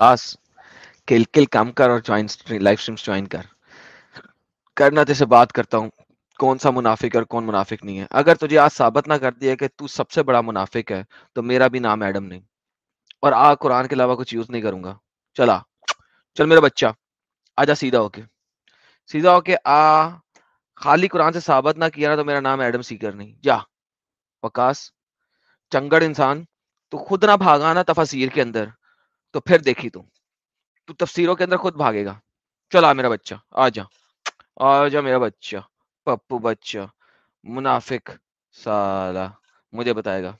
آس کل کل کام کر اور جوائن لائف سٹریمز جوائن کرنا تجھ سے بات کرتا ہوں کون سا منافق ہے اور کون منافق نہیں ہے. اگر تجھے آج ثابت نہ کر دیا کہ تو سب سے بڑا منافق ہے تو میرا بھی نام ایڈم نہیں, اور قرآن کے علاوہ کچھ یوز نہیں کروں گا. چلا چل میرا بچہ آجا سیدھا ہو کے خالی قرآن سے ثابت نہ کیا نا تو میرا نام ایڈم سیکر نہیں. جا وکاس چنگڑ انسان, تو خود نہ بھاگا نا تفاسیر کے اندر تو پھر دیکھی تو تفسیروں کے اندر خود بھاگے گا. چلا میرا بچہ آجا میرا بچہ پپو بچہ منافق سالا مجھے بتائے گا.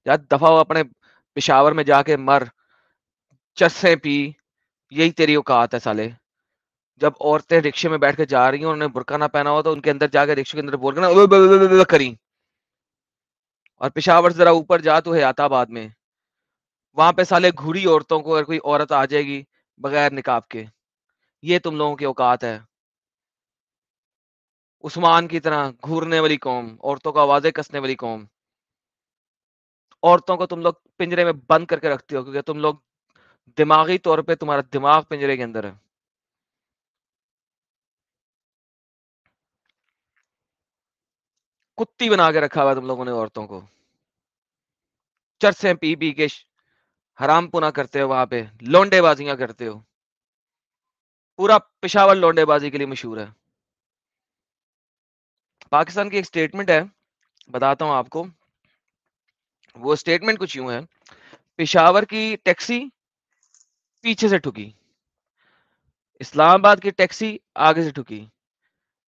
یا دفعہ ہو اپنے پشاور میں جا کے مر, چسے پی, یہی تیری اوقات ہے سالے. جب عورتیں رکشے میں بیٹھ کے جا رہی ہیں اور انہیں برقع نہ پہنا ہوا تو ان کے اندر جا کے رکشے کے اندر بول کے کریں. اور پشاور ذرا اوپر جا تو حیات آباد میں, وہاں پہ سالے گھوڑی عورتوں کو اگر کوئی عورت آ جائے گی بغیر نقاب کے, یہ تم لوگوں کی اوقات ہے. عثمان کی طرح گھورنے والی قوم, عورتوں کو آوازیں کسنے والی قوم. عورتوں کو تم لوگ پنجرے میں بند کر کے رکھتے ہو کیونکہ تم لوگ دماغی طور پہ تمہارا دماغ پنجرے کے اندر ہے. کتی بنا کے رکھا ہوا تم لوگوں نے عورتوں کو, چرسیں پی پی کے حرام پنا کرتے ہو, وہاں پہ لونڈے بازیاں کرتے ہو. پورا پشاور لونڈے بازی کے لیے مشہور ہے. پاکستان کی ایک سٹیٹمنٹ ہے, بتاتا ہوں آپ کو. وہ سٹیٹمنٹ کچھ یوں ہے, پشاور کی ٹیکسی پیچھے سے ٹھکی, اسلام آباد کی ٹیکسی آگے سے ٹھکی,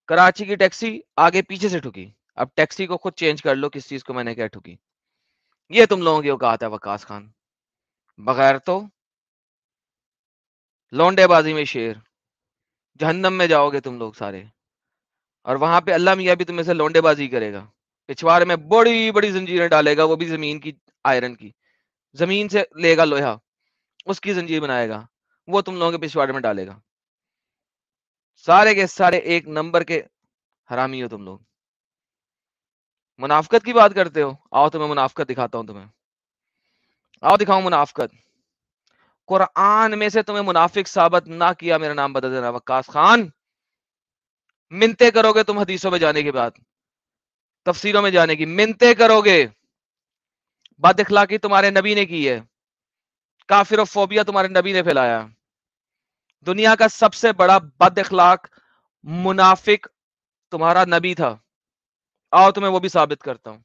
کراچی کی ٹیکسی آگے پیچھے سے ٹھکی. اب ٹیکسی کو خود چینج کر لو کس چیز کو میں نے کیا ٹھکی. یہ تم لوگوں کی اوقات ہے وقاص خان. بغیر تو لونڈے بازی میں شیر, جہنم میں جاؤ گے تم لوگ سارے. اور وہاں پہ اللہ میاں بھی تمہیں سے لونڈے بازی کرے گا, پچھوارے میں بڑی بڑی زنجیریں ڈالے گا, وہ بھی زمین کی آئرن کی, زمین سے لے گا لوہا, اس کی زنجیر بنائے گا, وہ تم لوگوں کے پچھواڑے میں ڈالے گا. سارے کے سارے ایک نمبر کے حرامی ہو تم لوگ. منافقت کی بات کرتے ہو, آؤ تمہیں منافقت دکھاتا ہوں. آؤ دکھاؤں منافقت. قرآن میں سے تمہیں منافق ثابت نہ کیا میرا نام بدل دینا وقاص خان. منتے کرو گے تم حدیثوں میں جانے کے بعد, تفسیروں میں جانے کی منتے کرو گے. بد اخلاقی تمہارے نبی نے کی ہے, کافر و فوبیا تمہارے نبی نے پھیلایا. دنیا کا سب سے بڑا بد اخلاق منافق تمہارا نبی تھا. آؤ تمہیں وہ بھی ثابت کرتا ہوں.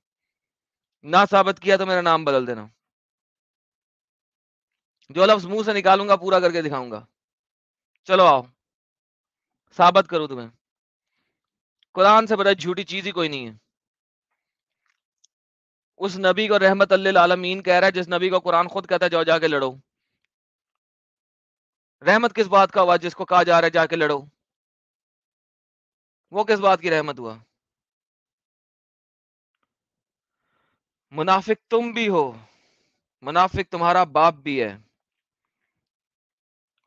نہ ثابت کیا تو میرا نام بدل دینا. جو لفظ منہ سے نکالوں گا پورا کر کے دکھاؤں گا. چلو آؤ ثابت کرو تمہیں. قرآن سے بڑا جھوٹی چیز ہی کوئی نہیں ہے. اس نبی کو رحمت للعالمین کہہ رہا ہے جس نبی کو قرآن خود کہتا ہے جاؤ جا کے لڑو. رحمت کس بات کا ہوا جس کو کہا جا رہا ہے جا کے لڑو؟ وہ کس بات کی رحمت ہوا؟ منافق تم بھی ہو, منافق تمہارا باپ بھی ہے,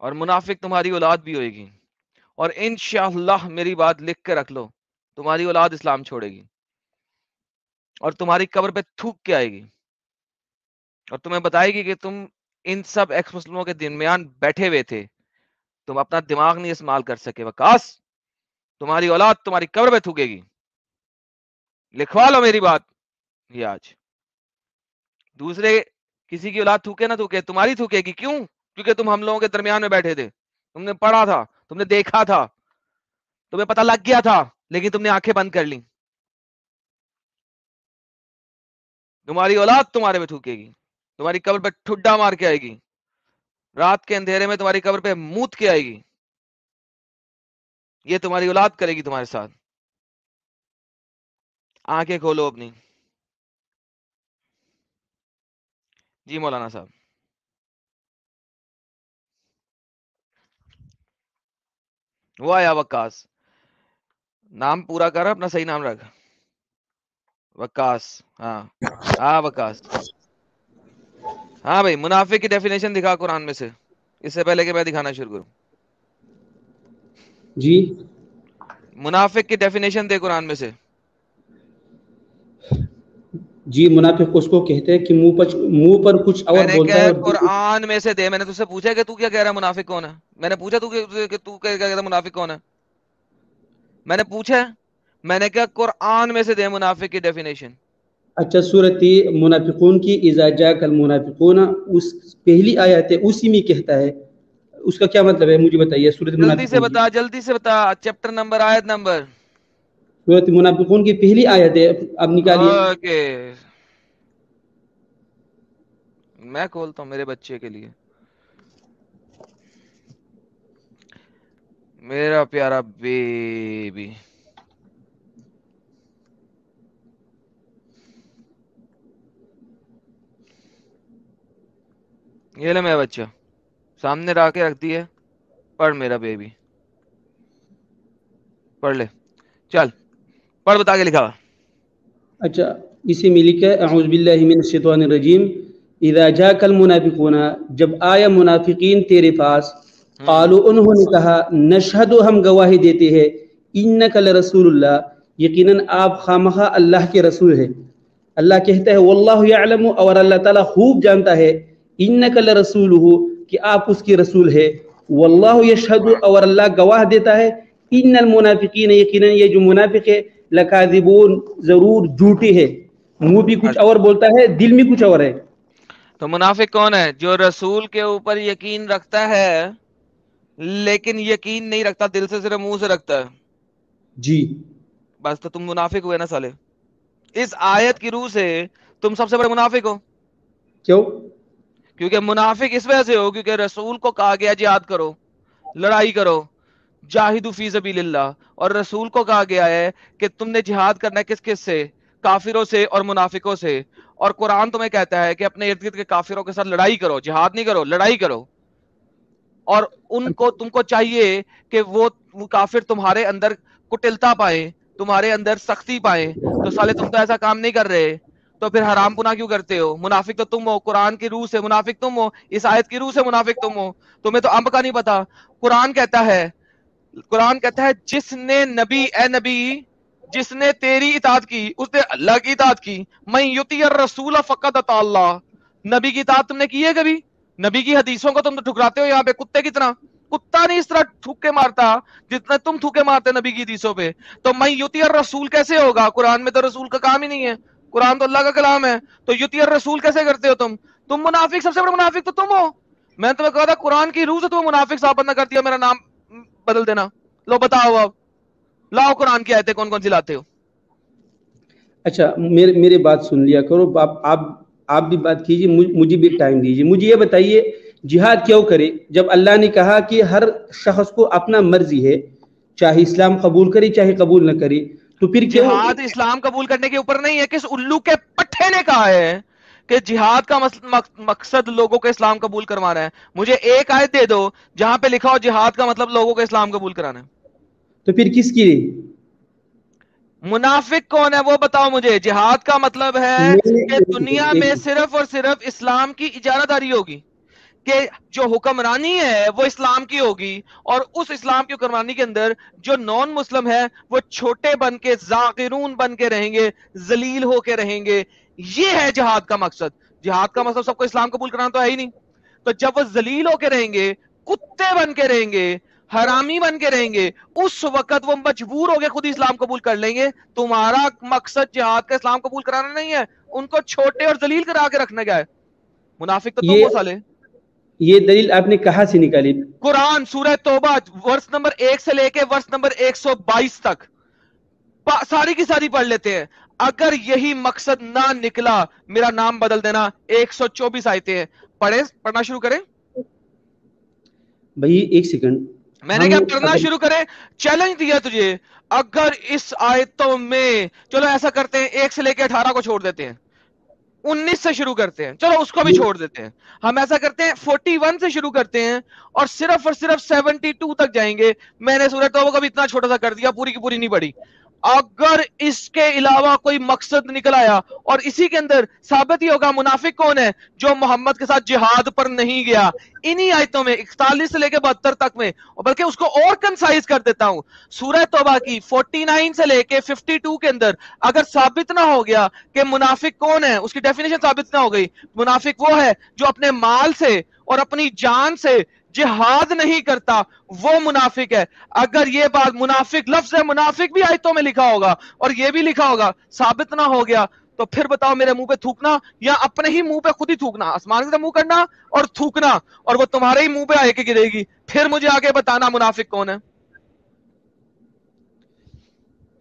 اور منافق تمہاری اولاد بھی ہوئے گی. اور انشاءاللہ میری بات لکھ کے رکھ لو, تمہاری اولاد اسلام چھوڑے گی اور تمہاری قبر پہ تھوک کے آئے گی اور تمہیں بتائے گی کہ تم ان سب ایکس مسلموں کے درمیان بیٹھے ہوئے تھے, تم اپنا دماغ نہیں استعمال کر سکے. وقاص تمہاری اولاد تمہاری قبر پہ تھوکے گی. لکھوا لو میری بات یہ آج. دوسرے کسی کی اولاد تھوکے نہ تھوکے, تمہاری تھوکے گی. کیوں؟ کیونکہ تم ہم لوگوں کے درمیان میں بیٹھے تھے, تم نے پڑھا تھا, تم نے دیکھا تھا, تمہیں پتہ لگ گیا تھا, لیکن تم نے آنکھیں بند کر لی. تمہاری اولاد تمہارے پہ تھوکے گی, تمہاری قبر پہ ٹھڈا مار کے آئے گی, رات کے اندھیرے میں تمہاری قبر پہ موت کے آئے گی. یہ تمہاری اولاد کرے گی تمہارے ساتھ. آنکھیں کھولو اپنی. جی مولانا صاحب. وہ آیا وقاص, نام پورا کر, اپنا صحیح نام رکھ. وقاص, ہاں ہاں وقاص. ہاں بھائی, منافق کی ڈیفینیشن دکھا قرآن میں سے, اس سے پہلے کہ میں دکھانا شروع کروں. جی منافق کی ڈیفینیشن دے قرآن میں سے. جی منافق اس کو کہتے ہیں کہ منہ پر کچھ اور بولتا ہے. قرآن میں سے دے. میں نے تجھ سے پوچھا کہ تو کیا کہہ رہا ہے منافق کون ہے؟ میں نے پوچھا کہ تو کیا کہہ رہا ہے منافق کون ہے؟ میں نے پوچھا، میں نے کہا قرآن میں سے دے منافق کی ڈیفینیشن. اچھا صورت منافقون کی اذا جاءک المنافقون اس پہلی آیت ہے اسی میں کہتا ہے، اس کا کیا مطلب ہے مجھے بتائیے. صورت جلدی سے منافقون کی بتا، جلدی سے بتا، چیپٹر نمبر، آیت نمبر. صورت منافقون کی پہلی آیت ہے، اب نکالیے. اوکے میں کھولتا ہوں میرے بچے کے لیے، میرا پیارا بیبی. یہ لے میرا بچہ سامنے لا کے رکھ دی ہے. پڑھ میرا بیبی، پڑھ لے. چل پڑھ، بتا کے لکھا. اچھا اسی میں لکھا ہے اعوذ باللہ من الشیطان الرجیم اذا جاءک المنافقون جب آیا منافقین تیرے پاس قالوا انہوں نے کہا نشہد ہم گواہی دیتے ہیں انک لرسول اللہ یقیناً آپ خامخواہ اللہ کے رسول ہیں. اللہ کہتا ہے واللہ یعلم اور اللہ تعالیٰ خوب جانتا ہے انک لرسولہ کہ آپ اس کے رسول ہے. واللہ یشہد اور اللہ گواہ دیتا ہے ان المنافقین یقیناً یہ جو منافق ہے لکاذبون ضرور جھوٹے ہے. منہ بھی کچھ اور بولتا ہے دل میں کچھ اور ہے. تو منافق کون ہے؟ جو رسول کے اوپر یقین رکھتا ہے لیکن یقین نہیں رکھتا دل سے، صرف منہ سے رکھتا ہے. جی بس تو تم منافق ہوئے نا سالے. اس آیت کی روح سے تم سب سے بڑے منافق ہو. کیوں؟ کیونکہ منافق اس وجہ سے ہو کیونکہ رسول کو کہا گیا جہاد کرو، لڑائی کرو، جاہدوا فی سبیل اللہ. اور رسول کو کہا گیا ہے کہ تم نے جہاد کرنا ہے کس کس سے؟ کافروں سے اور منافقوں سے. اور قرآن تمہیں کہتا ہے کہ اپنے ارد گرد کے کافروں کے ساتھ لڑائی کرو، جہاد نہیں کرو، لڑائی کرو. اور ان کو تم کو چاہیے کہ وہ کافر تمہارے اندر کٹلتا پائیں، تمہارے اندر سختی پائیں. تو سالے تم تو ایسا کام نہیں کر رہے، تو پھر حرام پنا کیوں کرتے ہو؟ منافق تو تم ہو، قرآن کی روح سے منافق تم ہو، اس آیت کی روح سے منافق تم ہو. تمہیں تو امب کا نہیں پتا. قرآن کہتا ہے جس نے نبی، اے نبی جس نے تیری اطاعت کی اس نے اللہ کی اطاعت کی. من یطیع الرسول فقد اطاع اللہ. نبی کی اطاعت تم نے کی ہے کبھی؟ نبی کی حدیثوں کو تم تو ٹھکراتے ہو یہاں پہ کتے کی طرح. کتا نہیں اس طرح تھوکے مارتا جتنا تم تھوکے مارتے نبی کی حدیثوں پہ. تو من یطیع الرسول کیسے ہوگا؟ قرآن میں تو رسول کا کام ہی نہیں ہے، قرآن تو اللہ کا کلام ہے. تو یطیع الرسول کیسے کرتے ہو تم منافق، سب سے بڑے منافق تو تم ہو. میں نے تمہیں کہا تھا قرآن کی روح سے تمہیں منافق ثابت نہ کر دیا میرا نام بدل دینا. لو بتاؤ، اب لاؤ قرآن کی آیتیں کون کون سی لاتے ہو. اچھا میرے بات سن لیا کرو. آپ بھی بات کیجیے، مجھے بھی ٹائم دیجیے. مجھے یہ بتائیے جہاد کیوں کرے جب اللہ نے کہا کہ ہر شخص کو اپنا مرضی ہے، چاہے اسلام قبول کرے چاہے قبول نہ کرے، تو پھر کیوں؟ جہاد اسلام قبول کرنے کے اوپر نہیں ہے. کس الو کے پٹھے نے کہا ہے کہ جہاد کا مقصد لوگوں کو اسلام قبول کروانا ہے؟ مجھے ایک آیت دے دو جہاں پہ لکھا ہو جہاد کا مطلب لوگوں کو اسلام قبول کرانا ہے. تو پھر کس کی؟ منافق کون ہے وہ بتاؤ مجھے. جہاد کا مطلب ہے کہ دنیا میں صرف اور صرف اسلام کی اجارہ داری ہوگی، کہ جو حکمرانی ہے وہ اسلام کی ہوگی، اور اس اسلام کی حکمرانی کے اندر جو نان مسلم ہے وہ چھوٹے بن کے، زاغرون بن کے رہیں گے، ذلیل ہو کے رہیں گے. یہ ہے جہاد کا مقصد. جہاد کا مطلب سب کو اسلام قبول کرانا تو ہے ہی نہیں. تو جب وہ ذلیل ہو کے رہیں گے، کتے بن کے رہیں گے، حرامی بن کے رہیں گے، اس وقت وہ مجبور ہو کے خود ہی اسلام قبول کر لیں گے. تمہارا مقصد جہاد کا اسلام قبول کرانا نہیں ہے، ان کو چھوٹے اور ذلیل کرا کے رکھنے کا ہے. منافق تو تم ہو سالے. یہ دلیل آپ نے کہاں سے نکالی؟ قرآن سورہ توبہ ورس نمبر 1 سے لے کے ورس نمبر 122 تک ساری کی ساری پڑھ لیتے ہیں. اگر یہی مقصد نہ نکلا میرا نام بدل دینا. 124 آیتیں ہیں، پڑھنا شروع کریں. بھائی ایک سیکنڈ، میں نے کیا پڑھنا شروع کریں؟ چیلنج دیا تجھے. اگر اس آیتوں میں، چلو ایسا کرتے ہیں 1 سے لے کے 18 کو چھوڑ دیتے ہیں، 19 سے شروع کرتے ہیں، چلو اس کو بھی چھوڑ دیتے ہیں. ہم ایسا کرتے ہیں 41 سے شروع کرتے ہیں اور صرف 72 تک جائیں گے. میں نے سورہ توبہ کو بھی اتنا چھوٹا سا کر دیا، پوری کی پوری نہیں پڑھی. اگر اس کے علاوہ کوئی مقصد نکل آیا، اور اسی کے اندر ثابت ہی ہوگا منافق کون ہے، جو محمد کے ساتھ جہاد پر نہیں گیا. انہی آیتوں میں 41 سے لے کے 72 تک میں، بلکہ اس کو اور کنسائز کر دیتا ہوں، سورہ توبہ کی 49 سے لے کے 52 کے اندر اگر ثابت نہ ہو گیا کہ منافق کون ہے، اس کی ڈیفینیشن ثابت نہ ہو گئی، منافق وہ ہے جو اپنے مال سے اور اپنی جان سے جہاد نہیں کرتا، وہ منافق ہے. اگر یہ بات منافق، لفظ منافق بھی آیتوں میں لکھا ہوگا اور یہ بھی لکھا ہوگا، ثابت نہ ہو گیا، تو پھر بتاؤ میرے منہ پہ تھوکنا یا اپنے ہی منہ پہ خود ہی تھوکنا، آسمان سے منہ کرنا اور تھوکنا، اور وہ تمہارے ہی منہ پہ آئے کے گرے گی، پھر مجھے آگے بتانا منافق کون ہے.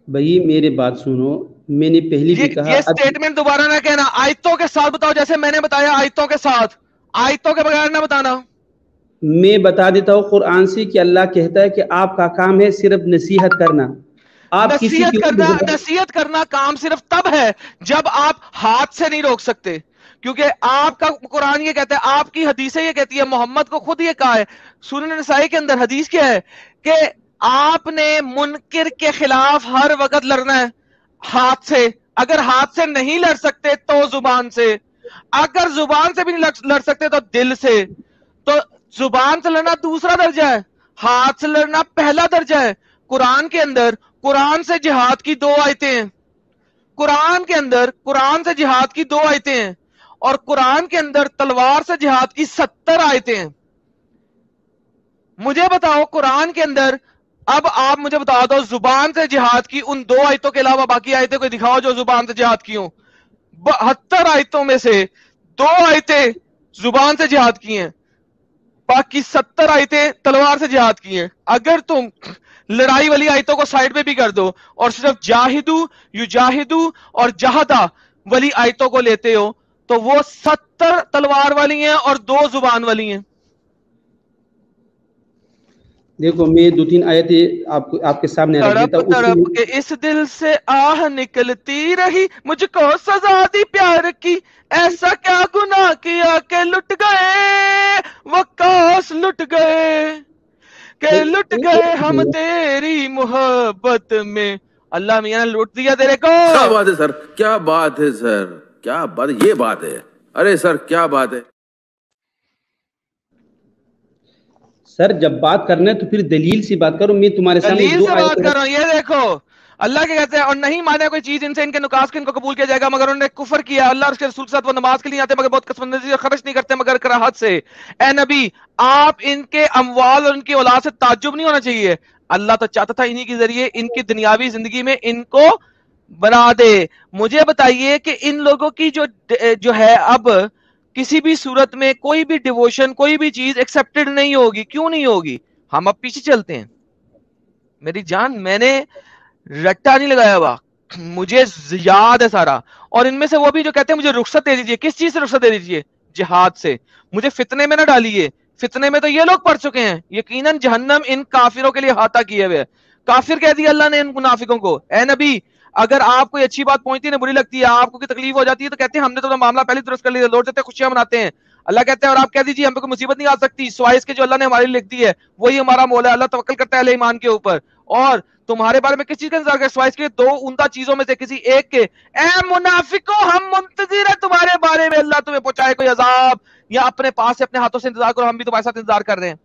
بھائی میرے بات سنو، میں نے پہلی بھی کہا یہ سٹیٹمنٹ دوبارہ نہ کہنا، آیتوں کے ساتھ بتاؤ، جیسے میں نے بتایا آیتوں کے ساتھ، آیتوں کے بغیر نہ بتانا. میں بتا دیتا ہوں قرآن سے کہ اللہ کہتا ہے کہ آپ کا کام ہے صرف نصیحت کرنا. آپ کسی کی نصیحت کرنا کام صرف تب ہے جب آپ ہاتھ سے نہیں روک سکتے، کیونکہ آپ کا قرآن یہ کہتا ہے، آپ کی حدیثیں یہ کہتی ہے، محمد کو خود یہ کہا ہے سنن نسائی کے اندر، حدیث کیا ہے کہ آپ نے منکر کے خلاف ہر وقت لڑنا ہے ہاتھ سے. اگر ہاتھ سے نہیں لڑ سکتے تو زبان سے، اگر زبان سے بھی نہیں لڑ سکتے تو دل سے. تو زبان سے لڑنا دوسرا درجہ ہے، ہاتھ سے لڑنا پہلا درجہ ہے. قرآن کے اندر قرآن سے جہاد کی 2 آیتیں ہیں، قرآن کے اندر قرآن سے جہاد کی 2 آیتیں ہیں، اور قرآن کے اندر تلوار سے جہاد کی 70 آیتیں ہیں. مجھے بتاؤ قرآن کے اندر، اب آپ مجھے بتا دو زبان سے جہاد کی ان 2 آیتوں کے علاوہ باقی آیتیں کوئی دکھاؤ جو زبان سے جہاد کی ہوں. 72 آیتوں میں سے 2 آیتیں زبان سے جہاد کی ہیں، باقی 70 آیتیں تلوار سے جہاد کی ہیں. اگر تم لڑائی والی آیتوں کو سائیڈ پہ بھی کر دو اور صرف جاہدو یجاہدو اور جہدہ والی آیتوں کو لیتے ہو تو وہ 70 تلوار والی ہیں اور 2 زبان والی ہیں. دیکھو میں 2-3 آیتیں آپ کے سامنے رکھ دیتا ہوں. تڑپ کے اس دل سے آہ نکلتی رہی، مجھ کو سزا دی پیار کی، ایسا کیا گناہ کیا کہ لٹ گئے وقاص، لٹ گئے کہ لٹ گئے ہم تیری محبت میں. اللہ میاں نے لوٹ دیا تیرے کو. کیا بات ہے سر، کیا بات ہے سر، کیا بات، یہ بات ہے. ارے سر کیا بات ہے سر. جب بات کرنا ہے تو پھر دلیل سے بات کرو. میں تمہارے سامنے دلیل سے بات کر رہا ہوں. یہ دیکھو اللہ کے کہتے ہیں اور نہیں مانے کوئی چیز ان سے، ان کے نکاس کے ان کو قبول کیا جائے گا مگر انہوں نے کفر کیا. اللہ اور اس کے رسول کے ساتھ وہ نماز کے لیے آتے مگر بہت قسمندی سے خرچ نہیں کرتے مگر کراہت سے. اے نبی آپ ان کے اموال اور ان کی اولاد سے تعجب نہیں ہونا چاہیے. اللہ تو چاہتا تھا انہی کے ذریعے ان کی دنیاوی زندگی میں ان کو بنا دے. مجھے بتائیے کہ ان لوگوں کی جو ہے اب کسی بھی صورت میں کوئی بھی ڈیووشن، کوئی بھی چیز ایکسپٹڈ نہیں ہوگی. کیوں نہیں ہوگی؟ ہم اب پیچھے چلتے ہیں میری جان، میں نے رٹا نہیں لگایا ہوا، مجھے یاد ہے سارا. اور ان میں سے وہ بھی جو کہتے ہیں مجھے رخصت دے دیجئے، کس چیز سے رخصت دے دیجئے؟ جہاد سے. مجھے فتنے میں نہ ڈالیے، فتنے میں تو یہ لوگ پڑ چکے ہیں. یقیناً جہنم ان کافروں کے لیے احاطہ کیے ہوئے. کافر کہہ دیا اللہ نے ان منافقوں کو. اے نبی اگر آپ کوئی اچھی بات پہنچتی ہے، بری لگتی ہے، آپ کو کوئی تکلیف ہو جاتی ہے تو کہتے ہیں ہم نے تو معاملہ پہلے درست کر لیا، لوٹ جاتے ہیں، خوشیاں مناتے ہیں. اللہ کہتے ہیں اور آپ کہہ دیجیے ہم پہ کوئی مصیبت نہیں آ سکتی سوائے اس کے جو اللہ نے ہمارے لیے لکھ دی ہے، وہی ہمارا مولا ہے. اللہ توکل کرتا ہے اہل ایمان کے اوپر. اور تمہارے بارے میں کس چیز کا انتظار کرے سوائے اس کے 2 عمدہ چیزوں میں سے کسی ایک کے. اے منافقو ہم منتظر ہیں تمہارے بارے میں، اللہ تمہیں پہنچائے کوئی عذاب یا اپنے پاس سے اپنے ہاتھوں سے انتظار کرو، ہم بھی تمہارے ساتھ انتظار کر رہے ہیں.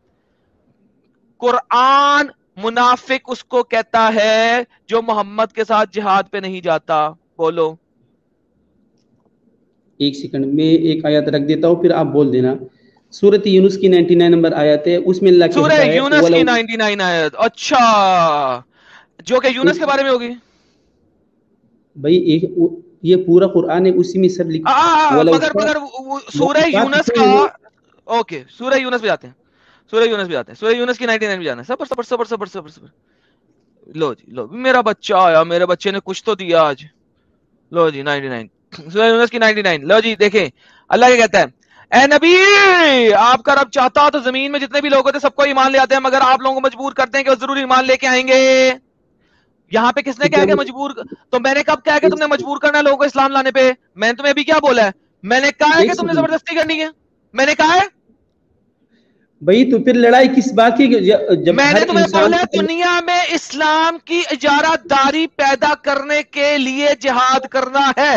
قرآن منافق اس کو کہتا ہے جو محمد کے ساتھ جہاد پہ نہیں جاتا. بولو. ایک سیکنڈ میں ایک آیت رکھ دیتا ہوں پھر آپ بول دینا. سورۃ یونس کی 99 نمبر آیت ہے، اس میں اللہ کہتا ہے سورہ یونس کی 99 آیت. اچھا جو کہ یونس کے بارے میں ہوگی. بھائی یہ پورا قرآن ہے، اسی میں سب لکھا. مگر سورہ یونس کا اوکے سورہ یونس بھی آتے ہیں، سورہ یونس بھی آتے ہیں، سورہ یونس کی 99 بھی جانا ہے. صبر صبر صبر صبر صبر صبر. لو جی لو میرا بچہ آیا، میرے بچے نے کچھ تو دیا آج. لو جی 99 سورہ یونس کی 99. لو جی دیکھیں اللہ کیا کہتا ہے. اے نبی آپ کا رب چاہتا تو زمین میں جتنے بھی لوگ ہوتے سب کو ایمان لے آتے ہیں مگر آپ لوگوں کو مجبور کرتے ہیں کہ وہ ضرور ایمان لے کے آئیں گے. یہاں پہ کس نے کہا کہ مجبور؟ تو میں نے کب کہا کہ تم نے مجبور کرنا ہے لوگوں کو اسلام لانے پہ؟ میں نے تمہیں ابھی کیا بولا ہے؟ میں نے کہا ہے کہ تم نے زبردستی کرنی ہے، میں نے کہا ہے. بھائی تو پھر لڑائی کس بات کی؟ جب میں ہر نے تمہیں انسان بولا دنیا میں اسلام کی اجارہ داری پیدا کرنے کے لیے جہاد کرنا ہے.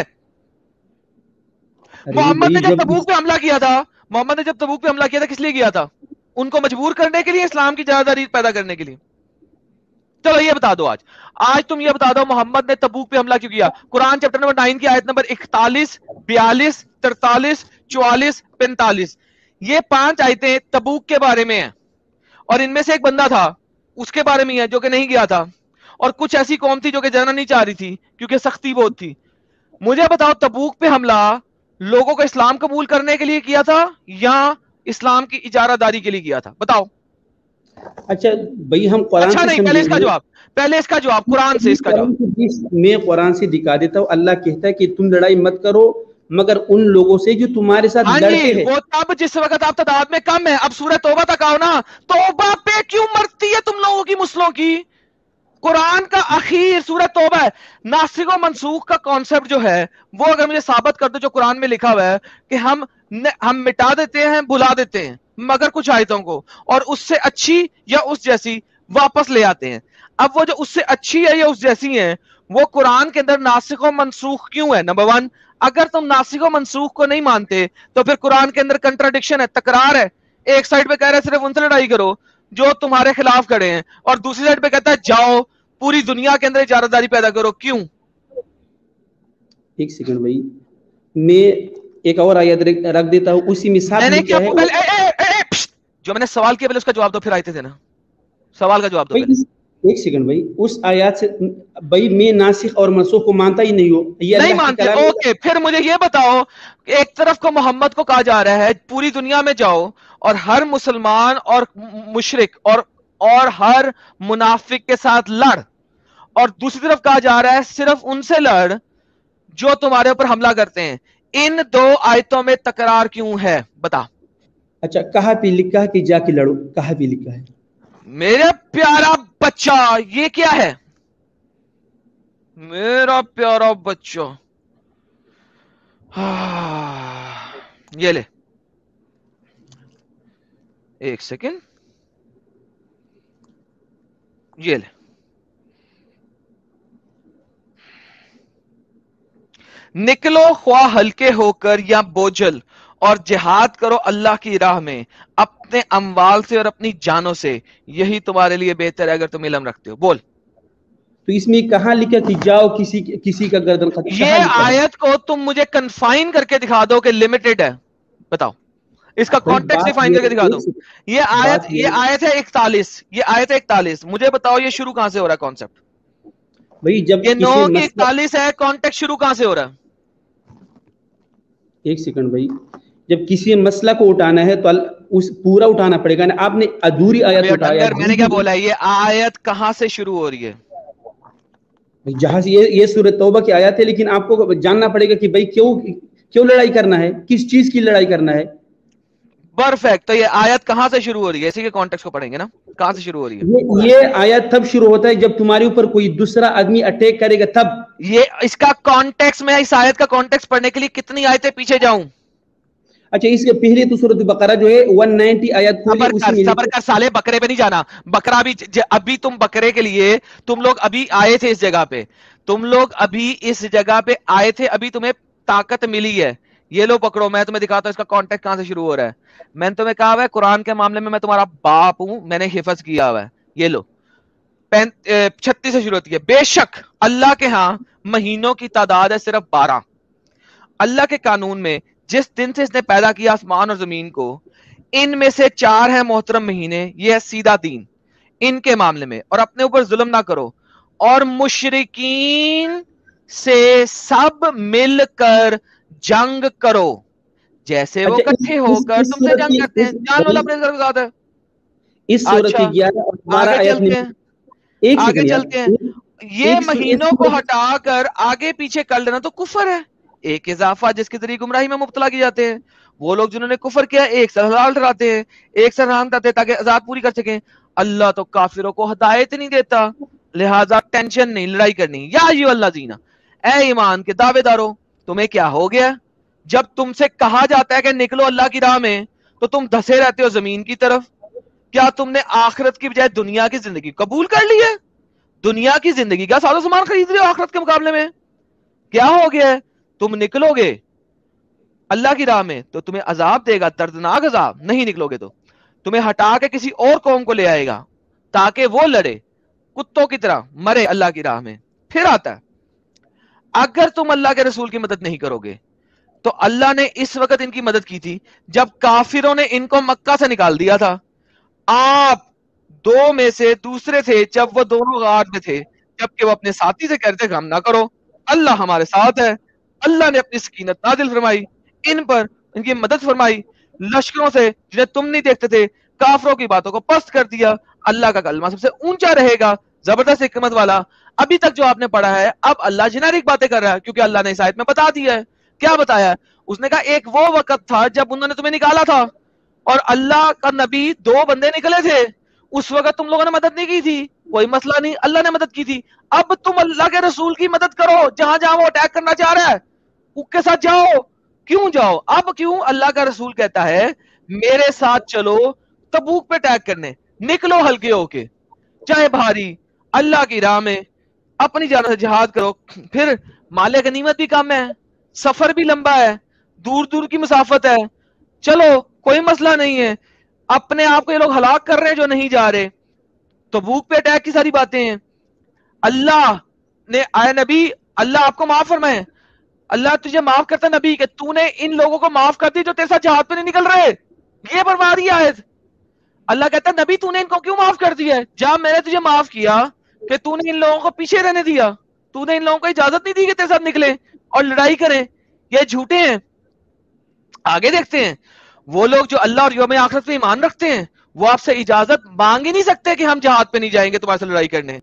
ارے محمد بھائی نے جب جب تبوک پہ حملہ کیا تھا کس لیے کیا تھا؟ ان کو مجبور کرنے کے لیے، اسلام کی اجارہ داری پیدا کرنے کے لیے. چلو یہ بتا دو، آج تم یہ بتا دو محمد نے تبوک پہ حملہ کیوں کیا؟ قرآن چیپٹر نمبر 9 کی آیت نمبر 41، 42، 43، 44، 45، یہ 5 آیتیں تبوک کے بارے میں ہیں، اور ان میں سے ایک بندہ تھا اس کے بارے میں ہے جو کہ نہیں گیا تھا، اور کچھ ایسی قوم تھی جو کہ جانا نہیں چاہ رہی تھی کیونکہ سختی بہت تھی. مجھے بتاؤ تبوک پہ حملہ لوگوں کو اسلام قبول کرنے کے لیے کیا تھا یا اسلام کی اجارہ داری کے لیے کیا تھا؟ بتاؤ. اچھا بھائی ہم قرآن اچھا سے نہیں، سمجھیں گے. پہلے اس کا جواب قرآن سے، اس کا جواب. میں قرآن سے دکھا دیتا ہوں. اللہ کہتا ہے کہ تم لڑائی مت کرو مگر ان لوگوں سے جو تمہارے ساتھ ہاں لڑتے جی، ہیں. وہ تب جس وقت آپ تعداد میں کم ہے. اب سورہ توبہ تک آؤ نا. توبہ پہ کیوں مرتی ہے تم لوگوں کی مسلوں کی؟ قرآن کا آخر سورہ توبہ ہے. ناسخ و منسوخ کا کانسیپٹ جو ہے وہ اگر مجھے ثابت کر دو جو قرآن میں لکھا ہوا ہے کہ ہم مٹا دیتے ہیں، بھلا دیتے ہیں مگر کچھ آیتوں کو، اور اس سے اچھی یا اس جیسی واپس لے آتے ہیں. اب وہ جو اس سے اچھی ہے یا اس جیسی ہیں، وہ قرآن کے اندر ناسخ و منسوخ کیوں ہے؟ نمبر 1، اگر تم ناسخ و منسوخ کو نہیں مانتے تو پھر قرآن کے اندر کنٹراڈکشن ہے، تکرار ہے. ایک سائڈ پہ کہہ رہے صرف ان سے لڑائی کرو جو تمہارے خلاف کھڑے ہیں، اور دوسری سائڈ پہ کہتا ہے جاؤ پوری دنیا کے اندر اجارہ داری پیدا کرو. کیوں؟ ایک سیکنڈ بھائی، میں ایک اور آیت رکھ دیتا ہوں، اسی میں صاف میں نے کیا لکھا ہے. پہلے جو میں نے سوال کیا پہلے اس کا جواب دو، پھر آئے تھے نا سوال کا جواب دو پہلے. ایک سیکنڈ بھائی، اس آیات سے بھائی میں ناسخ اور منسوخ کو مانتا ہی نہیں ہوں. یہ نہیں اللہ کی مانتے؟ کلام. اوکے، پھر مجھے یہ بتاؤ کہ ایک طرف کو محمد کو کہا جا رہا ہے پوری دنیا میں جاؤ اور ہر مسلمان اور مشرک اور ہر منافق کے ساتھ لڑ، اور دوسری طرف کہا جا رہا ہے صرف ان سے لڑ جو تمہارے اوپر حملہ کرتے ہیں. ان دو آیتوں میں تکرار کیوں ہے؟ بتا. اچھا کہاں پہ لکھا ہے کہ جا کے لڑو؟ کہاں پہ لکھا ہے؟ میرے پیارا بچہ یہ کیا ہے؟ میرا پیارا بچہ یہ لے ایک سیکنڈ، یہ لے. نکلو خواہ ہلکے ہو کر یا بوجھل، اور جہاد کرو اللہ کی راہ میں اپنے اموال سے اور اپنی جانوں سے، یہی تمہارے لیے بہتر ہے اگر تم علم رکھتے ہو. بول. تو اس میں کہاں لکھا کہ جاؤ کسی کا گردن قتل؟ کہاں یہ لکھا ہے؟ آیت کو تم مجھے کنفائن کر کے دکھا دو کہ لمیٹڈ ہے. بتاؤ اس کا بھائی کانٹیکسٹ بات ڈیفائن کر کے دکھا دو. یہ بات آیت ہے 41، یہ آیت ہے 41. مجھے بتاؤ یہ شروع کہاں سے ہو رہا ہے کانسیپٹ؟ بھائی جب یہ 9 کسی کی مسئلہ. 41 ہے، کانٹیکٹ شروع کہاں سے ہو رہا ہے؟ ایک سیکنڈ بھائی، جب کسی مسئلہ کو اٹھانا ہے تو اس پورا اٹھانا پڑے گا نا. آپ نے ادھوری آیت اٹھایا. ڈنگر میں نے کیا بولا؟ یہ آیت کہاں سے شروع ہو رہی ہے؟ جہاں سے یہ سورۃ توبہ کی آیات ہے، لیکن آپ کو جاننا پڑے گا کہ بھائی کیوں لڑائی کرنا ہے، کس چیز کی لڑائی کرنا ہے. پرفیکٹ. تو یہ آیت کہاں سے شروع ہو رہی ہے؟ اسی کے کانٹیکسٹ کو پڑھیں گے نا. کہاں سے شروع ہو رہی ہے؟ یہ آیت تب شروع ہوتا ہے جب تمہارے اوپر کوئی دوسرا آدمی اٹیک کرے گا تب. یہ اس کا کانٹیکسٹ، میں اس آیت کا کانٹیکسٹ پڑھنے کے لیے کتنی آیتیں پیچھے جاؤں؟ اچھا اس کے پہلے تو سورۃ بقرہ جو ہے 190 آیت کھولی، اسی میں صبر کر سالے، بکرے پہ نہیں جانا. بکرا بھی ابھی تم بکرے کے لیے تم لوگ ابھی آئے تھے اس جگہ پہ، تم لوگ ابھی اس جگہ پہ آئے تھے، ابھی تمہیں طاقت ملی ہے. یہ لو پکڑو، میں تمہیں دکھاتا ہوں اس کا کانٹیکٹ کہاں سے شروع ہو رہا ہے. میں نے تمہیں کہا ہوا ہے قرآن کے معاملے میں تمہارا باپ ہوں، میں نے حفظ کیا ہوا ہے. یہ لو 36 سے شروع ہوتی ہے. بے شک اللہ کے ہاں مہینوں کی تعداد ہے صرف 12. اللہ کے قانون میں جس دن سے اس نے پیدا کیا آسمان اور زمین کو، ان میں سے 4 ہیں محترم مہینے. یہ ہے سیدھا دین ان کے معاملے میں. اور اپنے اوپر ظلم نہ کرو، اور مشرکین سے سب مل کر جنگ کرو جیسے وہ اچھا کٹھے ہو کر تم سے جنگ کرتے ہیں. جان والا اپنے گھر کے ساتھ. اس سورۃ کی اچھا 11 اور 12 آگے آیت چلتے میں. ہیں، ایک آگے سیکنڈ یار، چلتے ہیں. یہ مہینوں کو سورۃ. ہٹا کر آگے پیچھے کر لینا تو کفر ہے. ایک اضافہ جس کے ذریعے گمراہی میں مبتلا کی جاتے ہیں وہ لوگ جنہوں نے کفر کیا، ایک سر حلال ٹھہراتے ہیں، ایک سر حرام ٹھہراتے ہیں تاکہ آزاد پوری کر سکیں. اللہ تو کافروں کو ہدایت نہیں دیتا، لہذا ٹینشن نہیں لڑائی کرنی. یا ایھا الذین، اے ایمان کے دعوے دارو، تمہیں کیا ہو گیا؟ جب تم سے کہا جاتا ہے کہ نکلو اللہ کی راہ میں تو تم دھسے رہتے ہو زمین کی طرف. کیا تم نے آخرت کی بجائے دنیا کی زندگی قبول کر لی ہے؟ دنیا کی زندگی کا ساز و سامان خرید رہے ہو آخرت کے مقابلے میں؟ کیا ہو گیا ہے؟ تم نکلو گے اللہ کی راہ میں تو تمہیں عذاب دے گا، دردناک عذاب. نہیں نکلو گے تو تمہیں ہٹا کے کسی اور قوم کو لے آئے گا تاکہ وہ لڑے کتوں کی طرح، مرے اللہ کی راہ میں. پھر آتا ہے اگر تم اللہ کے رسول کی مدد نہیں کرو گے تو اللہ نے اس وقت ان کی مدد کی تھی جب کافروں نے ان کو مکہ سے نکال دیا تھا. آپ دو میں سے دوسرے تھے جب وہ دونوں غار میں تھے، جبکہ وہ اپنے ساتھی سے کہتے غم نہ کرو، اللہ ہمارے ساتھ ہے. اللہ نے اپنی سکینت نازل فرمائی ان پر، ان کی مدد فرمائی لشکروں سے جنہیں تم نہیں دیکھتے تھے. کافروں کی باتوں کو پست کر دیا. اللہ کا کلمہ سب سے اونچا رہے گا، زبردست حکمت والا. ابھی تک جو آپ نے پڑھا ہے اب اللہ جنریک باتیں کر رہا ہے کیونکہ اللہ نے اس آیت میں بتا دیا ہے. کیا بتایا؟ اس نے کہا ایک وہ وقت تھا جب انہوں نے تمہیں نکالا تھا اور اللہ کا نبی دو بندے نکلے تھے، اس وقت تم لوگوں نے مدد نہیں کی تھی، کوئی مسئلہ نہیں، اللہ نے مدد کی تھی. اب تم اللہ کے رسول کی مدد کرو، جہاں جہاں وہ اٹیک کرنا چاہ رہا ہے اس کے ساتھ جاؤ. کیوں جاؤ؟ اب کیوں؟ اللہ کا رسول کہتا ہے میرے ساتھ چلو تبوک پہ اٹیک کرنے، نکلو ہلکے ہو کے چاہے بھاری، اللہ کی راہ میں اپنی جان سے جہاد کرو. پھر مال غنیمت بھی کم ہے، سفر بھی لمبا ہے، دور دور کی مسافت ہے، چلو کوئی مسئلہ نہیں ہے. اپنے آپ کو یہ لوگ ہلاک کر رہے ہیں جو نہیں جا رہے. تبوک پہ اٹیک کی ساری باتیں ہیں. اللہ نے آئے نبی اللہ آپ کو معاف فرمائے، اللہ تجھے معاف کرتا نبی کہ تو نے ان لوگوں کو معاف کر دی جو تیرے ساتھ جہاد پہ نہیں نکل رہے. یہ برباد رہی آیت. اللہ کہتا ہے نبی تو نے ان کو کیوں معاف کر دیا ہے؟ جب میں نے تجھے معاف کیا کہ تو نے ان لوگوں کو پیچھے رہنے دیا، تو نے ان لوگوں کو اجازت نہیں دی کہ تیرے ساتھ نکلے اور لڑائی کریں. یہ جھوٹے ہیں. آگے دیکھتے ہیں وہ لوگ جو اللہ اور یوم آخرت پہ ایمان رکھتے ہیں وہ آپ سے اجازت مانگ ہی نہیں سکتے کہ ہم جہاد پہ نہیں جائیں گے تمہارے سے لڑائی کرنے.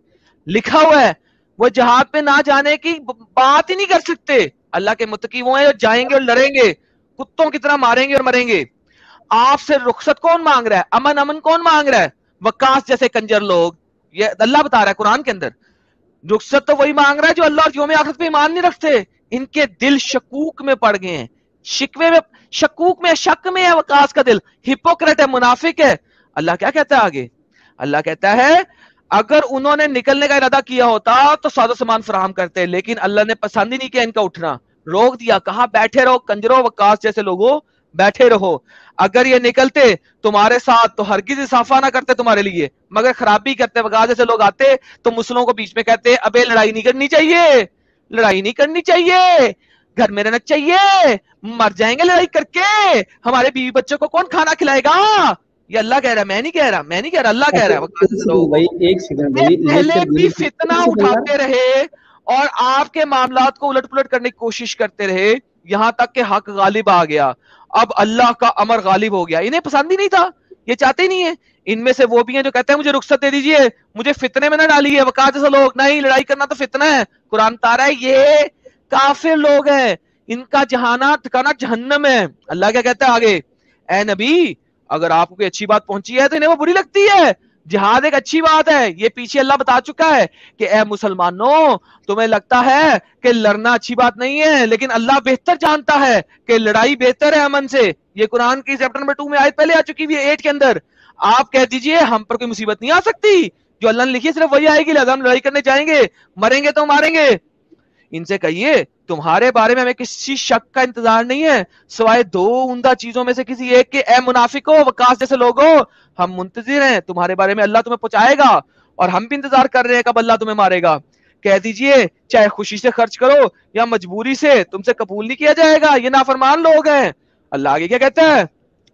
لکھا ہوا ہے وہ جہاد پہ نہ جانے کی بات ہی نہیں کر سکتے. اللہ کے متقی وہ ہیں جو جائیں گے اور لڑیں گے، کتوں کی طرح ماریں گے اور مریں گے. آپ سے رخصت کون مانگ رہا ہے؟ امن کون مانگ رہا ہے؟ وقاص جیسے کنجر لوگ. یہ اللہ بتا رہا ہے قرآن کے اندر. رخصت تو وہی مانگ رہا ہے جو اللہ اور یوم آخرت پہ ایمان نہیں رکھتے. ان کے دل شکوک میں پڑ گئے ہیں، شکوے میں، شکوک میں، شک میں ہے وقاص کا دل. ہپوکریٹ ہے، منافق ہے. اللہ کیا کہتا ہے آگے؟ اللہ کہتا ہے اگر انہوں نے نکلنے کا ارادہ کیا ہوتا تو ساز و سامان فراہم کرتے، لیکن اللہ نے پسند ہی نہیں کیا ان کا اٹھنا، روک دیا. کہاں بیٹھے رہو کنجروں، وقاص جیسے لوگوں بیٹھے رہو. اگر یہ نکلتے تمہارے ساتھ تو ہرگز اضافہ نہ کرتے تمہارے لیے مگر خرابی کرتے. وقاص جیسے لوگ آتے تو مسلموں کو بیچ میں کہتے ابے لڑائی نہیں کرنی چاہیے، لڑائی نہیں کرنی چاہیے، گھر میں رہنا چاہیے، مر جائیں گے لڑائی کر کے، ہمارے بیوی بچوں کو کون کھانا کھلائے گا. یہ اللہ کہہ رہا ہے، میں نہیں کہہ رہا، اللہ کہہ رہا ہے. ایک سیکنڈ بھائی، پہلے بھی فتنہ اٹھاتے رہے اور آپ کے معاملات کو الٹ پلٹ کرنے کی کوشش کرتے رہے یہاں تک کہ حق غالب آ گیا. اب اللہ کا امر غالب ہو گیا. انہیں پسند ہی نہیں تھا، یہ چاہتے ہی نہیں ہے. ان میں سے وہ بھی ہیں جو کہتے ہیں مجھے رخصت دے دیجئے، مجھے فتنے میں نہ ڈالیے. وقاص جیسے لوگ نہیں، لڑائی کرنا تو فتنہ ہے. قرآن بتا رہا ہے یہ کافر لوگ ہیں، ان کا جہانا ٹھکانا جہنم ہے. اللہ کیا کہتا ہے آگے؟ اے نبی اگر آپ کو کوئی اچھی بات پہنچی ہے تو انہیں وہ بری لگتی ہے. جہاد ایک اچھی بات ہے، یہ پیچھے اللہ بتا چکا ہے کہ اے مسلمانوں تمہیں لگتا ہے کہ لڑنا اچھی بات نہیں ہے، لیکن اللہ بہتر جانتا ہے کہ لڑائی بہتر ہے امن سے. یہ قرآن کی چیپٹر نمبر 2 میں آیت پہلے آ چکی ہوئی ہے 8 کے اندر. آپ کہہ دیجئے ہم پر کوئی مصیبت نہیں آ سکتی، جو اللہ نے لکھی صرف وہی آئے گی، لہذا ہم لڑائی کرنے جائیں گے، مریں گے تو ماریں گے. ان سے کہیے تمہارے بارے میں ہمیں کسی شک کا انتظار نہیں ہے سوائے دو عمدہ چیزوں میں سے کسی ایک کے. اے منافقو، وقاص جیسے لوگوں، ہم منتظر ہیں تمہارے بارے میں، اللہ تمہیں پہنچائے گا اور ہم بھی انتظار کر رہے ہیں کب اللہ تمہیں مارے گا. کہہ دیجئے چاہے خوشی سے خرچ کرو یا مجبوری سے، تم سے قبول نہیں کیا جائے گا، یہ نافرمان لوگ ہیں. اللہ آگے کیا کہتا ہے؟